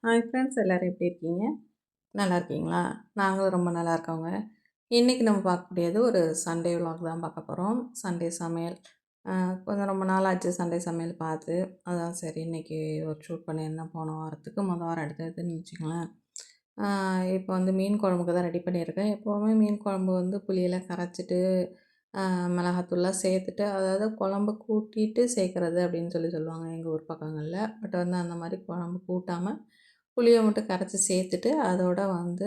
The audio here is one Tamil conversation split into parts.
ஹாய் ஃப்ரெண்ட்ஸ், எல்லோரும் எப்படி இருக்கீங்க? நல்லா இருக்கீங்களா? நாங்களும் ரொம்ப நல்லா இருக்கோங்க. இன்றைக்கி நம்ம பார்க்கக்கூடியது ஒரு சண்டே விலாக் தான் பார்க்க போகிறோம். சண்டே சமையல். கொஞ்சம் ரொம்ப நாள் ஆச்சு சண்டே சமையல் பார்த்து. அதான் சரி இன்றைக்கி ஒரு ஷூட் பண்ணியிருந்தேன். போன வாரத்துக்கு வாரம் எடுத்ததுன்னு வச்சுக்கோங்களேன். இப்போ வந்து மீன் குழம்புக்கு தான் ரெடி பண்ணியிருக்கேன். எப்போவுமே மீன் குழம்பு வந்து புளியெல்லாம் கரைச்சிட்டு மிளகாத்தூள்லாம் சேர்த்துட்டு, அதாவது குழம்பு கூட்டிட்டு சேர்க்குறது அப்படின்னு சொல்லுவாங்க எங்கள் ஊர் பக்கங்களில். பட் வந்து அந்த மாதிரி குழம்பு கூட்டாமல் புளியை மட்டும் கரைச்சி சேர்த்துட்டு அதோட வந்து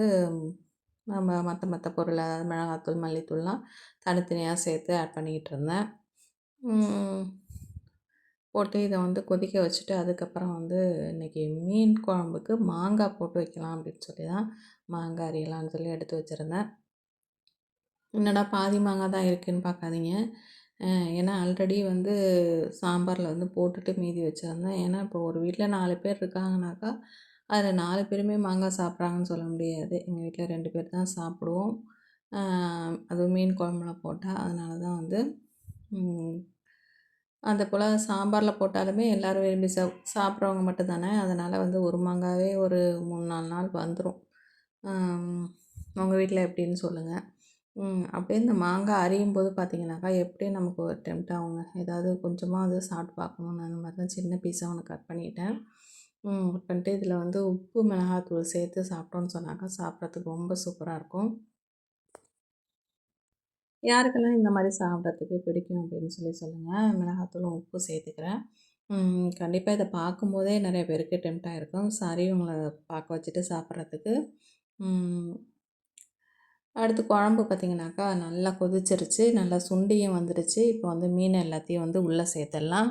நம்ம மற்ற பொருள், அதாவது மிளகாத்தூள், மல்லித்தூள்லாம் தனித்தனியாக சேர்த்து ஆட் பண்ணிக்கிட்டு இருந்தேன். போட்டு இதை வந்து கொதிக்க வச்சுட்டு, அதுக்கப்புறம் வந்து இன்றைக்கி மீன் குழம்புக்கு மாங்காய் போட்டு வைக்கலாம் அப்படின்னு சொல்லி தான் மாங்காய் அரியலாம்னு சொல்லி எடுத்து வச்சுருந்தேன். என்னடா பாதி மாங்காய் தான் இருக்குதுன்னு பார்க்காதீங்க. ஏன்னா ஆல்ரெடி வந்து சாம்பாரில் வந்து போட்டுட்டு மீதி வச்சுருந்தேன். ஏன்னா இப்போ ஒரு வீட்டில் 4 பேர் இருக்காங்கனாக்கா, அதில் 4 பேருமே மாங்காய் சாப்பிட்றாங்கன்னு சொல்ல முடியாது. எங்கள் வீட்டில் 2 பேர் தான் சாப்பிடுவோம். அதுவும் மீன் குழம்புல போட்டால். அதனால தான் வந்து அந்த போல் சாம்பாரில் போட்டாலுமே எல்லோரும் விரும்பி சாப்பிட்றவங்க மட்டும் தானே. அதனால் வந்து ஒரு மாங்காவே ஒரு 3, 4 நாள் வந்துடும். உங்கள் வீட்டில் எப்படின்னு சொல்லுங்கள். அப்படியே இந்த மாங்காய் அரியும் போது பார்த்தீங்கன்னாக்கா, எப்படியும் நமக்கு ஒரு டெம்ப்ட் ஆகுங்க. ஏதாவது கொஞ்சமாக அது சாப்பிட்டு பார்க்கணுன்னு அந்த மாதிரி தான் சின்ன பீஸாக ஒன்று கட் பண்ணிட்டேன். கட் பண்ணிட்டு இதில் வந்து உப்பு, மிளகாத்தூள் சேர்த்து சாப்பிட்டோன்னு சொன்னாக்கா, சாப்பிட்றதுக்கு ரொம்ப சூப்பராக இருக்கும். யாருக்கெல்லாம் இந்த மாதிரி சாப்பிட்றதுக்கு பிடிக்கும் அப்படின்னு சொல்லி சொல்லுங்கள். மிளகாத்தூளும் உப்பு சேர்த்துக்கிறேன். கண்டிப்பாக இதை பார்க்கும்போதே நிறைய பேருக்கு டெம்ப்ட் ஆகிருக்கும். சரி உங்களை பார்க்க வச்சுட்டு சாப்பிட்றதுக்கு. அடுத்து குழம்பு பார்த்திங்கனாக்கா நல்லா கொதிச்சிருச்சு, நல்லா சுண்டியும் வந்துடுச்சு. இப்போ வந்து மீன் எல்லாத்தையும் வந்து உள்ளே சேர்த்துடலாம்.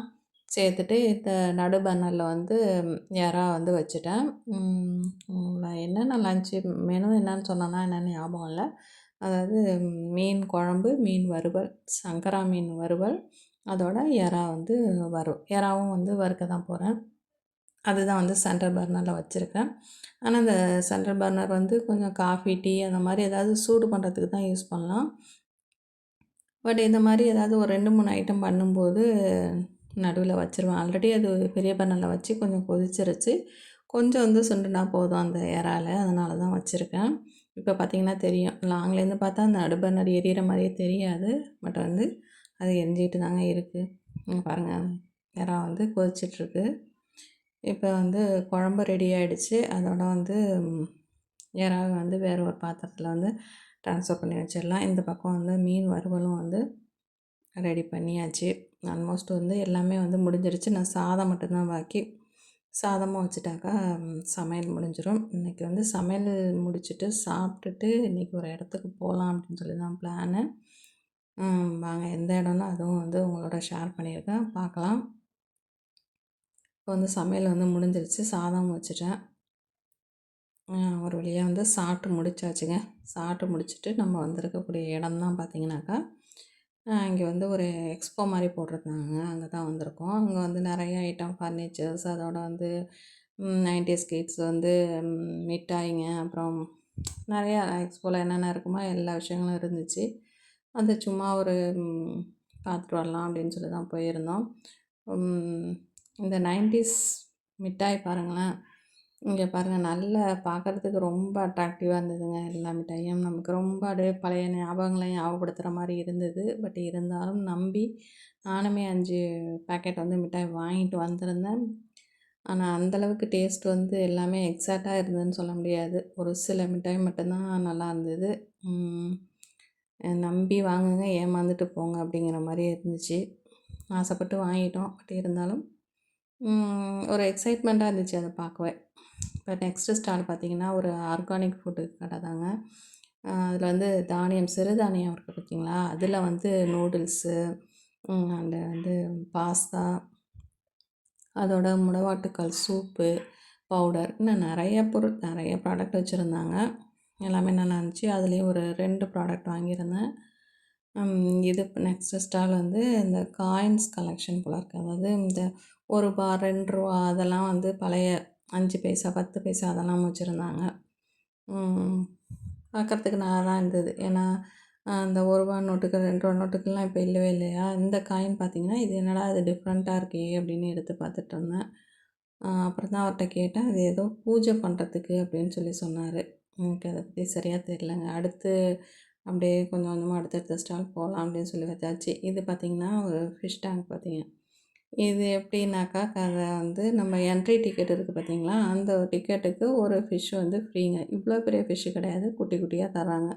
சேர்த்துட்டு இந்த நடு பர்னரில் வந்து இறா வந்து வச்சுட்டேன். என்னென்ன லன்ச்சு மெனு என்னன்னு சொன்னேன்னா என்னென்னு ஞாபகம் இல்லை. அதாவது மீன் குழம்பு, மீன் வறுவல், சங்கரா மீன் வறுவல், அதோட இறா வந்து இறாவும் வந்து வறுக்க தான் போகிறேன். அதுதான் வந்து சென்ட்ரல் பர்னரில் வச்சுருக்கேன். ஆனால் இந்த சென்ட்ரல் பர்னர் வந்து கொஞ்சம் காஃபி, டீ அந்த மாதிரி ஏதாவது சூடு பண்ணுறதுக்கு தான் யூஸ் பண்ணலாம். பட் இந்த மாதிரி ஏதாவது ஒரு 2, 3 ஐட்டம் பண்ணும்போது நடுவில் வச்சுருவேன். ஆல்ரெடி அது பெரிய பர்னரில் வச்சு கொஞ்சம் கொதிச்சிருச்சு. கொஞ்சம் வந்து சுண்டுனா போதும் அந்த இறால. அதனால தான் வச்சுருக்கேன். இப்போ பார்த்திங்கன்னா தெரியும். லாங்லேருந்து பார்த்தா அந்த நடு பர்னர் எரியிற மாதிரியே தெரியாது. பட் வந்து அது எரிஞ்சிக்கிட்டு தாங்க இருக்குது. பாருங்கள், இறா வந்து கொதிச்சிட்ருக்கு. இப்போ வந்து குழம்பு ரெடி ஆகிடுச்சு. அதோட வந்து இறாவை வந்து வேறு ஒரு பாத்திரத்தில் வந்து ட்ரான்ஸ்ஃபர் பண்ணி வச்சிடலாம். இந்த பக்கம் வந்து மீன் வறுவலும் வந்து ரெடி பண்ணியாச்சு. ஆல்மோஸ்ட் வந்து எல்லாமே வந்து முடிஞ்சிடுச்சு. நான் சாதம் மட்டும்தான் பாக்கி. சாதமும் வச்சுட்டாக்கா சமையல் முடிஞ்சிடும். இன்றைக்கி வந்து சமையல் முடிச்சுட்டு சாப்பிட்டுட்டு இன்றைக்கி ஒரு இடத்துக்கு போகலாம் அப்படின்னு சொல்லி தான் பிளானு. வாங்க, எந்த இடம்னா அதுவும் வந்து உங்களோட ஷேர் பண்ணியிருக்கேன், பார்க்கலாம். இப்போ வந்து சமையல் வந்து முடிஞ்சிருச்சு. சாதம் வச்சுட்டேன். ஒரு வழியாக வந்து சாப்பிட்டு முடிச்சாச்சுங்க. சாப்பிட்டு முடிச்சுட்டு நம்ம வந்திருக்கக்கூடிய இடம் தான் பார்த்திங்கனாக்கா, இங்கே வந்து ஒரு எக்ஸ்போ மாதிரி போட்டிருந்தாங்க. அங்கே தான் வந்திருக்கோம். அங்கே வந்து நிறைய ஐட்டம் ஃபர்னிச்சர்ஸ், அதோட வந்து 90s கிட்ஸ் வந்து மிட்டாய்ங்க, அப்புறம் நிறையா எக்ஸ்போவில் என்னென்ன இருக்குமோ எல்லா விஷயங்களும் இருந்துச்சு. வந்து சும்மா ஒரு பார்த்துட்டு வரலாம் அப்படின்னு சொல்லி தான் போயிருந்தோம். இந்த 90s மிட்டாய் பாருங்களேன். இங்கே பாருங்கள், நல்லா பார்க்குறதுக்கு ரொம்ப அட்ராக்டிவாக இருந்ததுங்க. எல்லா மிட்டாயும் நமக்கு ரொம்ப அப்படியே பழைய ஞாபகங்களை ஞாபகப்படுத்துகிற மாதிரி இருந்தது. பட் இருந்தாலும் நம்பி நானுமே 5 பேக்கெட் வந்து மிட்டாய் வாங்கிட்டு வந்திருந்தேன். ஆனால் அந்தளவுக்கு டேஸ்ட் வந்து எல்லாமே எக்ஸாக்டாக இருந்ததுன்னு சொல்ல முடியாது. ஒரு சில மிட்டாய் மட்டும்தான் நல்லா இருந்தது. நம்பி வாங்குங்க, ஏமாந்துட்டு போங்க அப்படிங்கிற மாதிரி இருந்துச்சு. ஆசைப்பட்டு வாங்கிட்டோம். பட் இருந்தாலும் ஒரு எக்ஸைட்மெண்ட்டாக இருந்துச்சு அதை பார்க்கவே. இப்போ நெக்ஸ்ட்டு ஸ்டால் பார்த்திங்கன்னா ஒரு ஆர்கானிக் ஃபுட்டு கடை தாங்க. அதில் வந்து தானியம், சிறுதானியம் இருக்குது பார்த்திங்களா, அதில் வந்து நூடுல்ஸு, அண்டு வந்து பாஸ்தா, அதோட முடவாட்டுக்கால் சூப்பு, பவுடர், இன்னும் நிறைய பொருள், நிறைய ப்ராடக்ட் வச்சுருந்தாங்க. எல்லாமே நல்லா இருந்துச்சு. அதுலேயும் ஒரு 2 ப்ராடக்ட் வாங்கியிருந்தேன். இது நெக்ஸ்ட்டு ஸ்டால் வந்து இந்த காயின்ஸ் கலெக்ஷன் போல் இருக்குது. அதாவது இந்த ரூ. 1, ரூ. 2 அதெல்லாம் வந்து பழைய 5 பைசா, 10 பைசா அதெல்லாம் வச்சுருந்தாங்க. பார்க்குறதுக்கு நல்லா தான் இருந்தது. ஏன்னா அந்த ரூ. 1 நோட்டுக்கு, ரூ. 2 நோட்டுக்கெல்லாம் இப்போ இல்லவே இல்லையா. இந்த காயின் பார்த்திங்கன்னா, இது என்னடா இது டிஃப்ரெண்ட்டாக இருக்கே அப்படின்னு எடுத்து பார்த்துட்டு இருந்தேன். அப்புறம் தான் அவர்ட்ட கேட்டேன். அது ஏதோ பூஜை பண்ணுறதுக்கு அப்படின்னு சொன்னார். எனக்கு அத பத்தி சரியா தெரிலங்க. அடுத்து அப்படியே கொஞ்சம் கொஞ்சமாக அடுத்தடுத்த ஸ்டால் போகலாம் அப்படின்னு சொல்லி வச்சாச்சு. இது பார்த்திங்கன்னா ஒரு ஃபிஷ் டேங்க் பார்த்தீங்க. இது எப்படின்னாக்கா கதை வந்து நம்ம என்ட்ரி டிக்கெட் இருக்குது பார்த்தீங்களா, அந்த டிக்கெட்டுக்கு ஒரு ஃபிஷ் வந்து ஃப்ரீங்க. இவ்வளோ பெரிய ஃபிஷ்ஷு கிடையாது, குட்டி குட்டியாக தராங்க.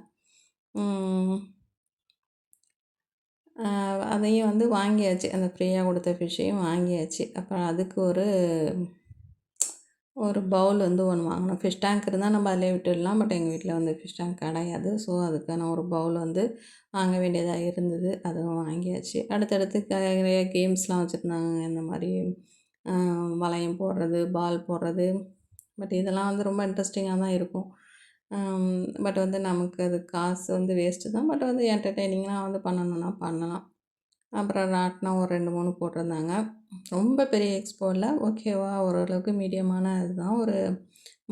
அதையும் வந்து வாங்கியாச்சு. அந்த ஃப்ரீயாக கொடுத்த ஃபிஷ்ஷையும் வாங்கியாச்சு. அப்புறம் அதுக்கு ஒரு பவுல் வந்து ஒன்று வாங்கினோம். ஃபிஷ் டேங்க் இருந்தால் நம்ம அதிலே விட்டுடலாம். பட் எங்கள் வீட்டில் வந்து ஃபிஷ் டேங்க் கிடையாது. ஸோ அதுக்கான ஒரு பவுல் வந்து வாங்க வேண்டியதாக இருந்தது. அதுவும் வாங்கியாச்சு. அடுத்தடுத்து நிறைய கேம்ஸ்லாம் வச்சுருந்தாங்க. இந்த மாதிரி வளையம் போடுறது, பால் போடுறது. பட் இதெல்லாம் வந்து ரொம்ப இன்ட்ரெஸ்டிங்காக தான் இருக்கும். பட் வந்து நமக்கு அது காசு வந்து வேஸ்ட்டு தான். பட் வந்து என்டர்டெய்னிங்லாம் வந்து பண்ணணும்னா பண்ணலாம். அப்புறம் ராட்டினம் ஒரு 2, 3 போட்டிருந்தாங்க. ரொம்ப பெரிய எக்ஸ்போ இல்ல. ஓகேவா ஓரளவுக்கு மீடியமான இதுதான். ஒரு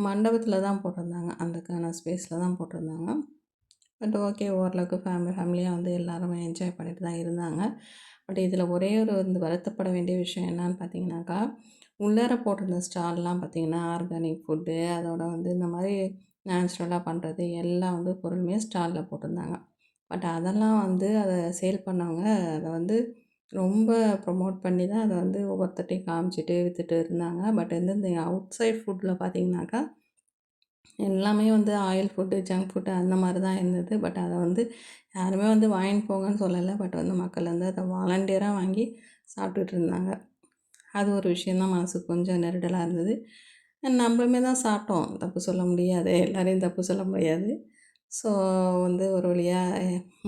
மண்டபத்தில தான் போட்டிருந்தாங்க. அதுக்கான ஸ்பேஸில் தான் போட்டிருந்தாங்க. பட் ஓகே ஓரளவுக்கு ஃபேமிலியாக வந்து எல்லாருமே என்ஜாய் பண்ணிட்டு தான் இருந்தாங்க. பட் இதில் ஒரே ஒரு வந்து வருத்தப்பட வேண்டிய விஷயம் என்னான்னு பார்த்தீங்கன்னாக்கா, உள்ளார போட்டிருந்த ஸ்டால்லாம் பார்த்தீங்கன்னா, ஆர்கானிக் ஃபுட்டு அதோட வந்து இந்த மாதிரி நேச்சுரலாக பண்ணுறது எல்லாம் வந்து பொருளுமே ஸ்டாலில் போட்டிருந்தாங்க. பட் அதெல்லாம் வந்து அத சேல் பண்ணவங்க அத வந்து ரொம்ப ப்ரமோட் பண்ணி தான் அத வந்து ஒவ்வொருத்தர்ட்டயும் காமிச்சுட்டு வித்துட்டு இருந்தாங்க. பட் வந்து இந்த அவுட் சைட் ஃபுட்ல பார்த்தீங்கன்னாக்கா, எல்லாமே வந்து ஆயில் ஃபுட்டு, ஜங்க் ஃபுட்டு அந்த மாரி தான் இருந்தது. பட் அத வந்து யாருமே வந்து வாங்கின்னு போங்கன்னு சொல்லல. பட் வந்து மக்கள் வந்து அத வாலண்டியரா வாங்கி சாப்பிட்டுட்டு இருந்தாங்க. அது ஒரு விஷயம் தான் மனசுக்கு கொஞ்சம் நெருடலா இருந்தது. நம்மளுமே தான் சாப்பிட்டோம். தப்பு சொல்ல முடியாது. எல்லாரையும் தப்பு சொல்ல முடியாது. ஸோ வந்து ஒரு வழியா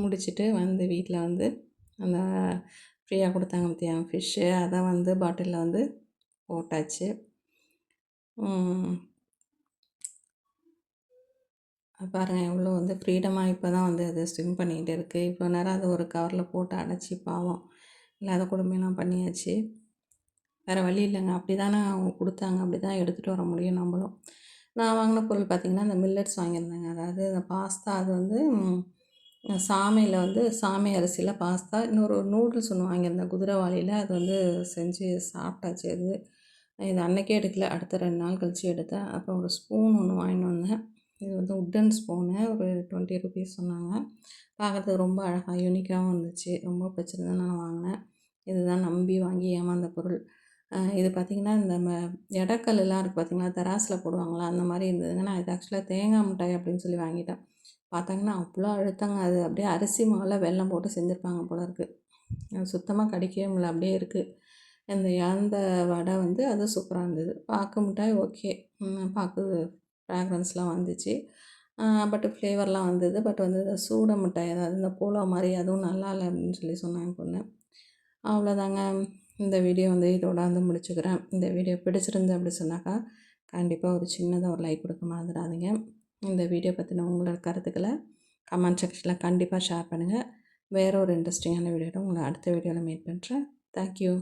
முடிச்சுட்டு வந்து வீட்ல வந்து அந்த ஃப்ரீயா குடுத்தாங்க பார்த்தியா ஃபிஷ்ஷு, அத வந்து பாட்டில்ல வந்து போட்டாச்சு. ம். பாருங்க எவ்வளோ வந்து ஃப்ரீடமா இப்ப தான் வந்து அது ஸ்விம் பண்ணிக்கிட்டு இருக்கு. இவ்வளோ நேரம் அது ஒரு கவர்ல போட்டு அடைச்சி பாவம் இல்லாத கொடுமைலாம் பண்ணியாச்சு. வேறு வழி இல்லைங்க. அப்படி தானே அவங்க குடுத்தாங்க. அப்படி தான் எடுத்துகிட்டு வர முடியும் நம்மளும். நான் வாங்கின பொருள் பார்த்திங்கன்னா, இந்த மில்லட்ஸ் வாங்கியிருந்தேங்க. அதாவது இந்த பாஸ்தா அது வந்து சாமையில வந்து சாமை அரிசியில பாஸ்தா, இன்னொரு நூடுல்ஸ் ஒன்று வாங்கியிருந்தேன் குதிரைவாலியில. அது வந்து செஞ்சு சாப்பிட்டாச்சு அது. இது அன்னைக்கே எடுக்கல. அடுத்த 2 நாள் கழிச்சு எடுத்தேன். அப்புறம் ஒரு ஸ்பூன் ஒன்று வாங்கின்னு வந்தேன். இது வந்து உட்டன் ஸ்பூனு. ஒரு ₹20 சொன்னாங்க. பார்க்கறதுக்கு ரொம்ப அழகா யூனிக்காவும் இருந்துச்சு. ரொம்ப பிடிச்சிருந்ததுன்னு நான் வாங்கினேன். இதுதான் நம்பி வாங்கி ஏமாந்த பொருள். இது பார்த்திங்கன்னா, இந்த எடைக்கல்லுலாம் இருக்குது பார்த்திங்களா, தராசில் போடுவாங்கள்ல, அந்த மாதிரி இருந்ததுங்க. நான் இது ஆக்சுவலாக தேங்காய் மிட்டாய் அப்படின்னு சொல்லி வாங்கிட்டேன். பார்த்தாங்கன்னா அவ்வளோ அழுத்தங்க. அது அப்படியே அரிசி மாவுல வெல்லம் போட்டு செஞ்சுருப்பாங்க போல இருக்குது. அது சுத்தமாக கடிக்கவே முடியல. அப்படியே இருக்குது. இந்த எலந்த வடை வந்து அது சூப்பராக இருந்தது. பாக்கு மிட்டாய் ஓகே. பாக்கு ஃப்ராக்ரன்ஸ்லாம் வந்துச்சு. பட் ஃப்ளேவர்லாம் வந்தது. பட் வந்து இந்த சூட மிட்டாய் அதாவது இந்த போலோ மாதிரி அதுவும் நல்லா இல்லை அப்படின்னு சொல்லி சொன்னாங்க பொண்ணு. அவ்வளோதாங்க. இந்த வீடியோ வந்து இதோட வந்து முடிச்சுக்கிறேன். இந்த வீடியோ பிடிச்சிருந்து அப்படி சொன்னாக்கா, கண்டிப்பாக ஒரு சின்னதாக ஒரு லைக் கொடுக்க மறந்துடாதீங்க. இந்த வீடியோ பற்றின உங்களோட கருத்துக்களை கமெண்ட் செக்ஷனில் கண்டிப்பாக ஷேர் பண்ணுங்கள். வேறு ஒரு இன்ட்ரெஸ்டிங்கான வீடியோட உங்களை அடுத்த வீடியோவில் மீட் பண்ணுறேன். தேங்க்யூ.